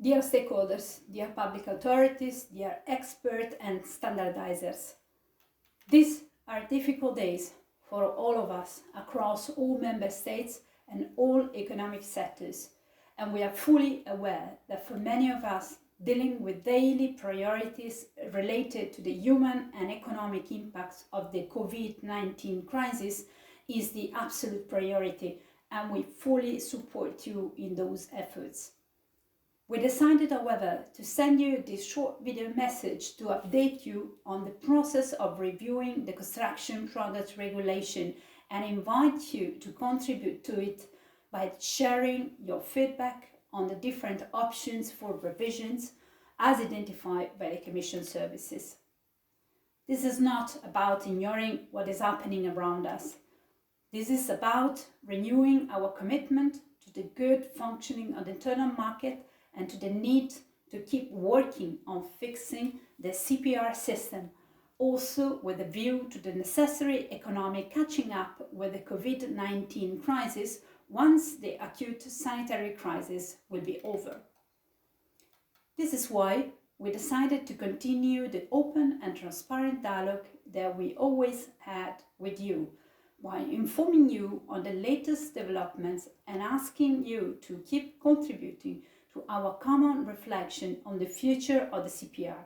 Dear stakeholders, dear public authorities, dear experts and standardizers, these are difficult days for all of us across all member states and all economic sectors, and we are fully aware that for many of us, dealing with daily priorities related to the human and economic impacts of the COVID-19 crisis is the absolute priority, and we fully support you in those efforts. We decided, however, to send you this short video message to update you on the process of reviewing the Construction Products Regulation and invite you to contribute to it by sharing your feedback on the different options for revisions as identified by the Commission services. This is not about ignoring what is happening around us. This is about renewing our commitment to the good functioning of the internal market and to the need to keep working on fixing the CPR system, also with a view to the necessary economic catching up with the COVID-19 crisis once the acute sanitary crisis will be over. This is why we decided to continue the open and transparent dialogue that we always had with you, while informing you on the latest developments and asking you to keep contributing to our common reflection on the future of the CPR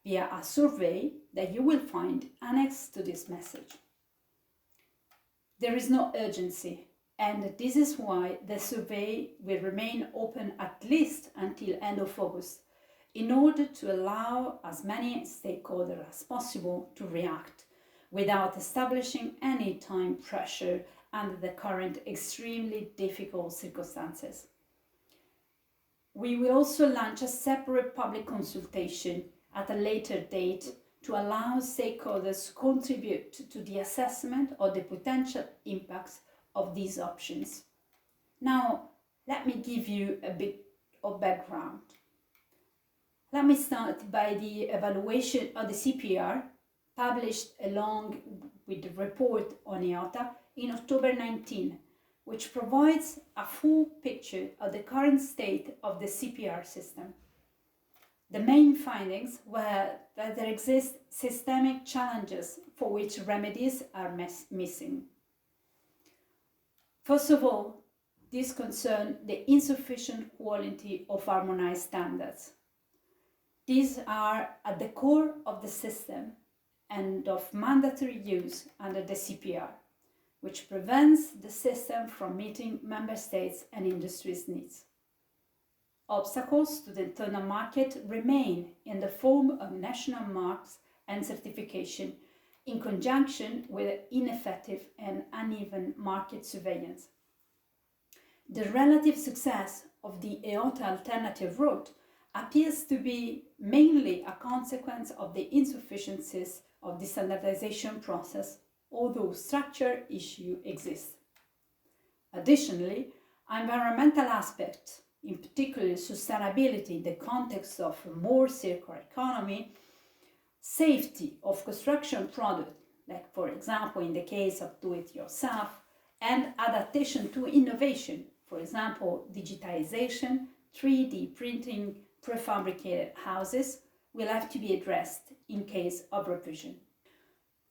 via a survey that you will find annexed to this message. There is no urgency, and this is why the survey will remain open at least until end of August, in order to allow as many stakeholders as possible to react without establishing any time pressure under the current extremely difficult circumstances. We will also launch a separate public consultation at a later date to allow stakeholders to contribute to the assessment of the potential impacts of these options. Now, let me give you a bit of background. Let me start by the evaluation of the CPR published along with the report on EOTA in October 19, which provides a full picture of the current state of the CPR system. The main findings were that there exist systemic challenges for which remedies are missing. First of all, these concern the insufficient quality of harmonized standards. These are at the core of the system and of mandatory use under the CPR, which prevents the system from meeting member states' and industry's needs. Obstacles to the internal market remain in the form of national marks and certification, in conjunction with ineffective and uneven market surveillance. The relative success of the EOTA alternative route appears to be mainly a consequence of the insufficiencies of the standardization process, although structural issues exist. Additionally, environmental aspects, in particular sustainability in the context of a more circular economy, safety of construction products, like for example in the case of do-it-yourself, and adaptation to innovation, for example digitization, 3D printing, prefabricated houses, will have to be addressed in case of revision.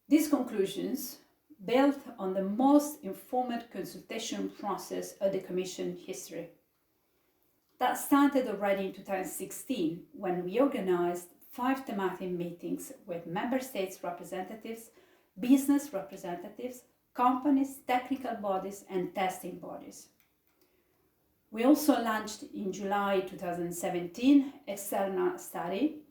These conclusions built on the most informed consultation process of the Commission history. That started already in 2016 when we organized 5 thematic meetings with Member States representatives, business representatives, companies, technical bodies and testing bodies. We also launched in July 2017 external study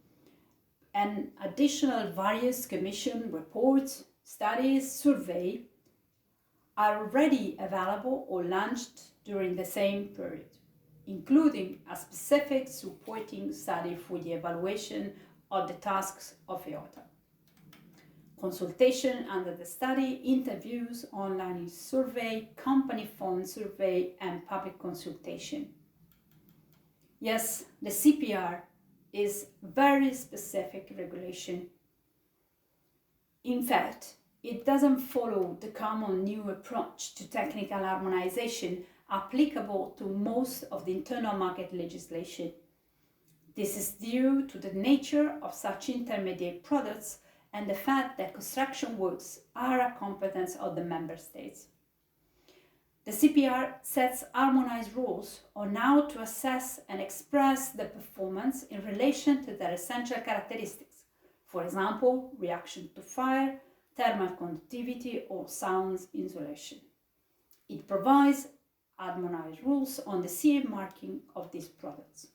and additional various Commission reports, studies, survey are already available or launched during the same period, including a specific supporting study for the evaluation of the tasks of EOTA. Consultation under the study, interviews, online survey, company phone survey, and public consultation. Yes, the CPR is very specific regulation. In fact, it doesn't follow the common new approach to technical harmonization applicable to most of the internal market legislation. This is due to the nature of such intermediate products and the fact that construction works are a competence of the member states. The CPR sets harmonized rules on how to assess and express the performance in relation to their essential characteristics, for example, reaction to fire, thermal conductivity, or sound insulation. It provides harmonized rules on the CE marking of these products.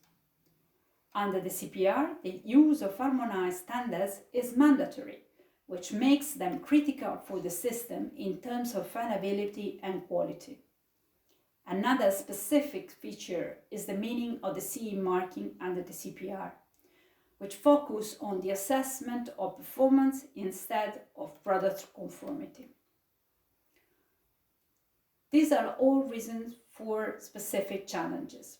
Under the CPR, the use of harmonized standards is mandatory, which makes them critical for the system in terms of availability and quality. Another specific feature is the meaning of the CE marking under the CPR, which focus on the assessment of performance instead of product conformity. These are all reasons for specific challenges.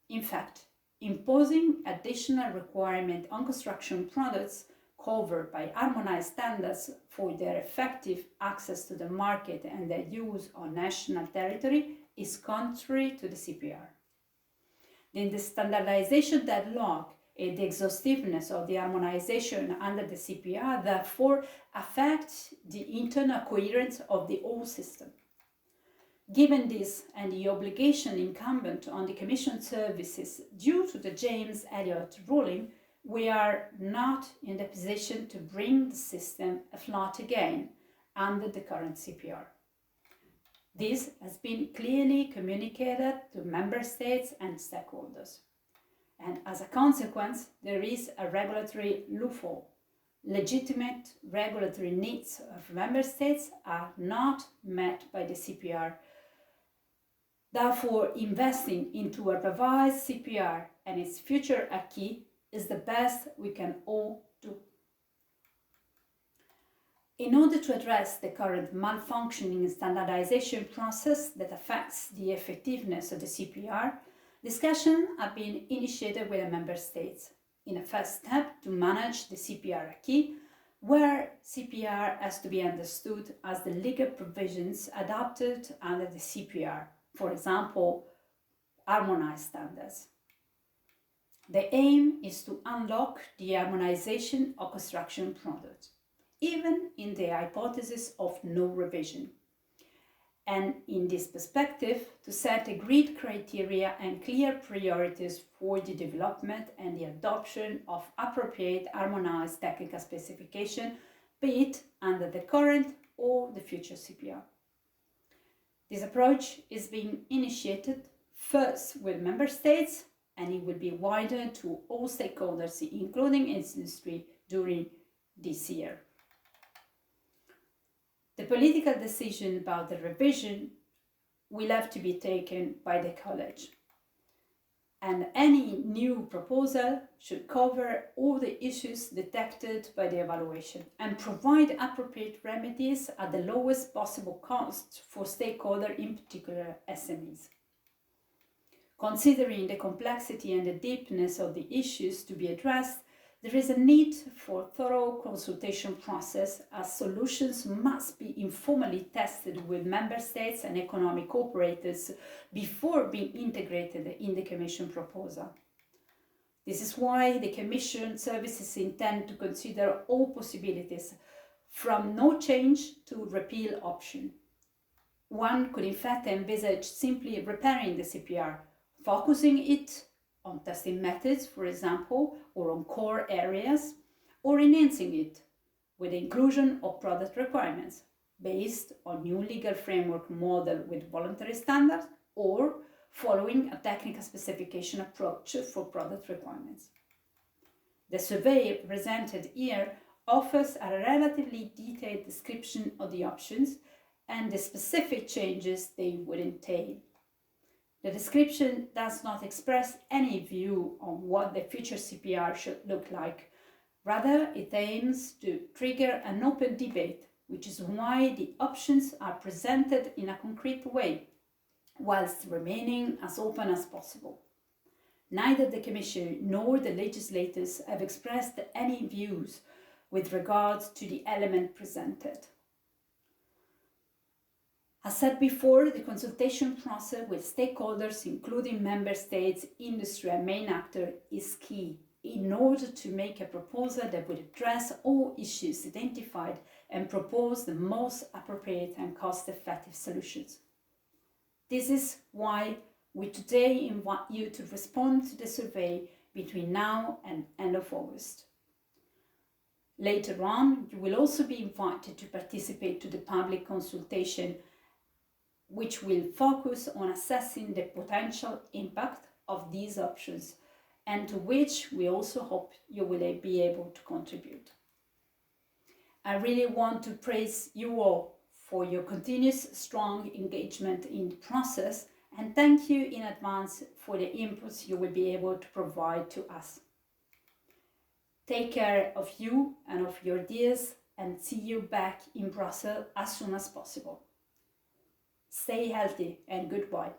In fact, imposing additional requirements on construction products covered by harmonized standards for their effective access to the market and their use on national territory is contrary to the CPR. The standardization deadlock and the exhaustiveness of the harmonization under the CPR therefore affect the internal coherence of the whole system. Given this and the obligation incumbent on the Commission services due to the James Elliott ruling, we are not in the position to bring the system afloat again under the current CPR. This has been clearly communicated to Member States and stakeholders. And as a consequence, there is a regulatory loophole. Legitimate regulatory needs of Member States are not met by the CPR. Therefore, investing into a revised CPR and its future acquis is the best we can all do. In order to address the current malfunctioning standardization process that affects the effectiveness of the CPR, discussions have been initiated with the Member States in a first step to manage the CPR acquis, where CPR has to be understood as the legal provisions adopted under the CPR, for example, harmonized standards. The aim is to unlock the harmonization of construction products, even in the hypothesis of no revision. And in this perspective, to set agreed criteria and clear priorities for the development and the adoption of appropriate harmonized technical specification, be it under the current or the future CPR. This approach is being initiated first with Member States, and it will be widened to all stakeholders, including industry, during this year. The political decision about the revision will have to be taken by the College, and any new proposal should cover all the issues detected by the evaluation and provide appropriate remedies at the lowest possible cost for stakeholders, in particular SMEs. Considering the complexity and the deepness of the issues to be addressed, there is a need for a thorough consultation process, as solutions must be informally tested with Member States and economic operators before being integrated in the Commission proposal. This is why the Commission services intend to consider all possibilities, from no change to repeal option. One could in fact envisage simply repairing the CPR, focusing it on testing methods, for example, or on core areas, or enhancing it with the inclusion of product requirements based on new legal framework model with voluntary standards, or following a technical specification approach for product requirements. The survey presented here offers a relatively detailed description of the options and the specific changes they would entail. The description does not express any view on what the future CPR should look like. Rather, it aims to trigger an open debate, which is why the options are presented in a concrete way, whilst remaining as open as possible. Neither the Commission nor the legislators have expressed any views with regard to the element presented. As said before, the consultation process with stakeholders, including member states, industry and main actors, is key in order to make a proposal that would address all issues identified and propose the most appropriate and cost-effective solutions. This is why we today invite you to respond to the survey between now and end of August. Later on, you will also be invited to participate to the public consultation, which will focus on assessing the potential impact of these options, and to which we also hope you will be able to contribute. I really want to praise you all for your continuous strong engagement in the process, and thank you in advance for the inputs you will be able to provide to us. Take care of you and of your dears, and see you back in Brussels as soon as possible. Stay healthy and goodbye.